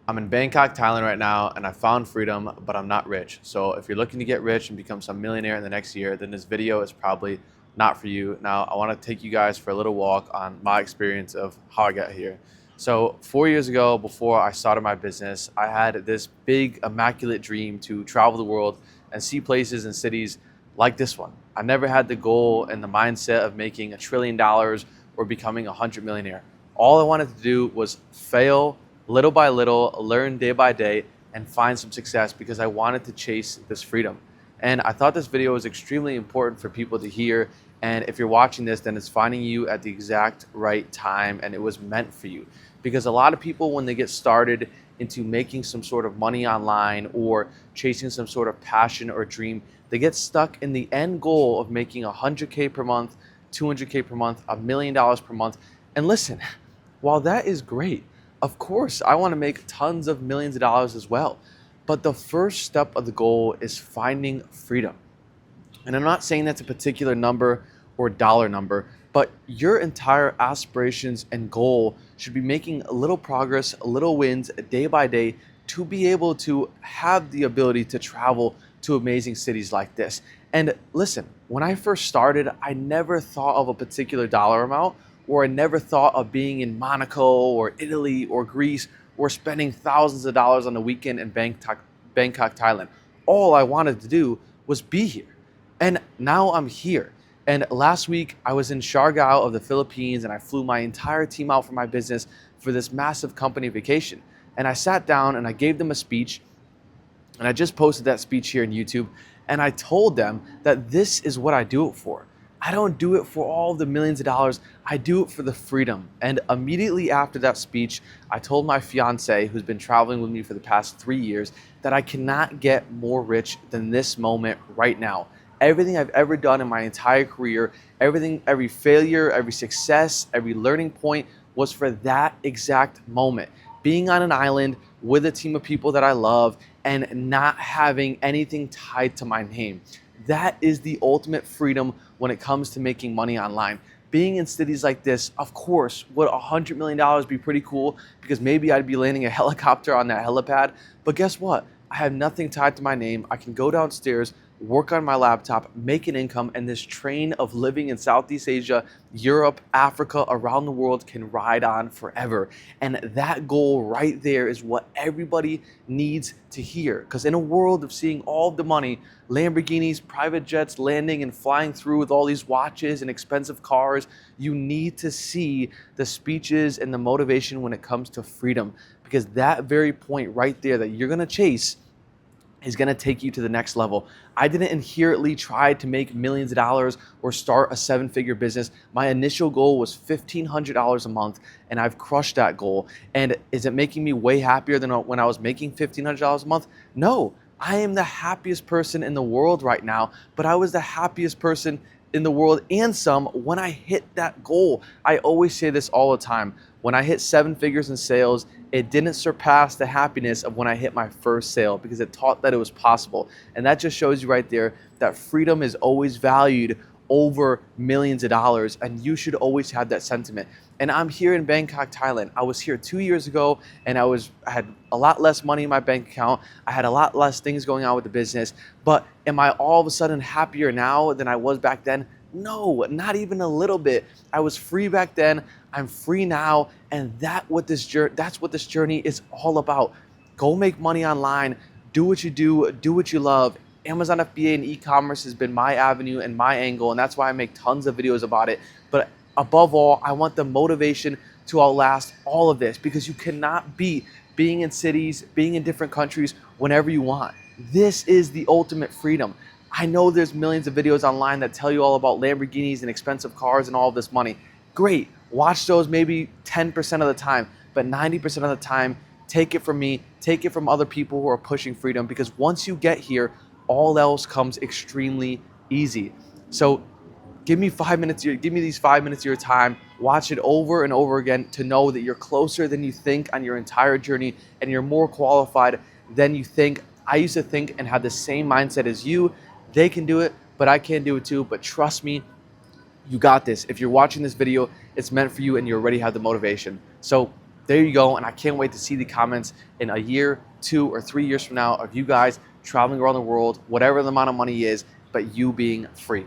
I'm in Bangkok, Thailand right now, and I found freedom, but I'm not rich. So if you're looking to get rich and become some millionaire in the next year, then this video is probably not for you. Now, I want to take you guys for a little walk on my experience of how I got here. So 4 years ago, before I started my business, I had this big, immaculate dream to travel the world and see places and cities like this one. I never had the goal and the mindset of making $1 trillion or becoming a 100 millionaire. All I wanted to do was fail little by little, learn day by day, and find some success because I wanted to chase this freedom. And I thought this video was extremely important for people to hear. And if you're watching this, then it's finding you at the exact right time and it was meant for you. Because a lot of people, when they get started into making some sort of money online or chasing some sort of passion or dream, they get stuck in the end goal of making 100K per month, 200K per month, $1 million per month. And listen, while that is great, of course, I want to make tons of millions of dollars as well. But the first step of the goal is finding freedom. And I'm not saying that's a particular number or dollar number, but your entire aspirations and goal should be making a little progress, a little wins day by day to be able to have the ability to travel to amazing cities like this. And listen, when I first started, I never thought of a particular dollar amount, or I never thought of being in Monaco or Italy or Greece or spending thousands of dollars on the weekend in Bangkok, Thailand. All I wanted to do was be here. And now I'm here. And last week I was in Siargao of the Philippines and I flew my entire team out for my business for this massive company vacation. And I sat down and I gave them a speech, and I just posted that speech here on YouTube, and I told them that this is what I do it for. I don't do it for all the millions of dollars. I do it for the freedom. And immediately after that speech, I told my fiance, who's been traveling with me for the past 3 years, that I cannot get more rich than this moment right now. Everything I've ever done in my entire career, every failure, every success, every learning point was for that exact moment. Being on an island with a team of people that I love and not having anything tied to my name. That is the ultimate freedom when it comes to making money online. Being in cities like this, of course, would $100 million be pretty cool because maybe I'd be landing a helicopter on that helipad. But guess what? I have nothing tied to my name. I can go downstairs, work on my laptop, make an income, and this train of living in Southeast Asia, Europe, Africa, around the world can ride on forever. And that goal right there is what everybody needs to hear. Because in a world of seeing all the money, Lamborghinis, private jets landing and flying through with all these watches and expensive cars, you need to see the speeches and the motivation when it comes to freedom. Because that very point right there that you're gonna chase is going to take you to the next level. I didn't inherently try to make millions of dollars or start a 7-figure business. My initial goal was $1,500 a month, and I've crushed that goal. And is it making me way happier than when I was making $1,500 a month? No, I am the happiest person in the world right now, but I was the happiest person in the world and some when I hit that goal. I always say this all the time. When I hit 7 figures in sales, it didn't surpass the happiness of when I hit my first sale because it taught that it was possible. And that just shows you right there that freedom is always valued over millions of dollars, and you should always have that sentiment. And I'm here in Bangkok, Thailand. I was here 2 years ago and I had a lot less money in my bank account. I had a lot less things going on with the business. But am I all of a sudden happier now than I was back then? No, not even a little bit. I was free back then. I'm free now, and that's what this journey is all about. Go make money online. Do what you do what you love. Amazon FBA and e-commerce has been my avenue and my angle, and that's why I make tons of videos about it. But above all, I want the motivation to outlast all of this, because you cannot beat being in cities, being in different countries whenever you want. This is the ultimate freedom. I know there's millions of videos online that tell you all about Lamborghinis and expensive cars and all of this money. Great, watch those maybe 10% of the time, but 90% of the time, take it from me, take it from other people who are pushing freedom, because once you get here, all else comes extremely easy. So give me 5 minutes, give me these 5 minutes of your time, watch it over and over again to know that you're closer than you think on your entire journey and you're more qualified than you think. I used to think and have the same mindset as you. They can do it, but I can't do it too. But trust me, you got this. If you're watching this video, it's meant for you and you already have the motivation. So there you go. And I can't wait to see the comments in a year, 2 or 3 years from now of you guys traveling around the world, whatever the amount of money is, but you being free.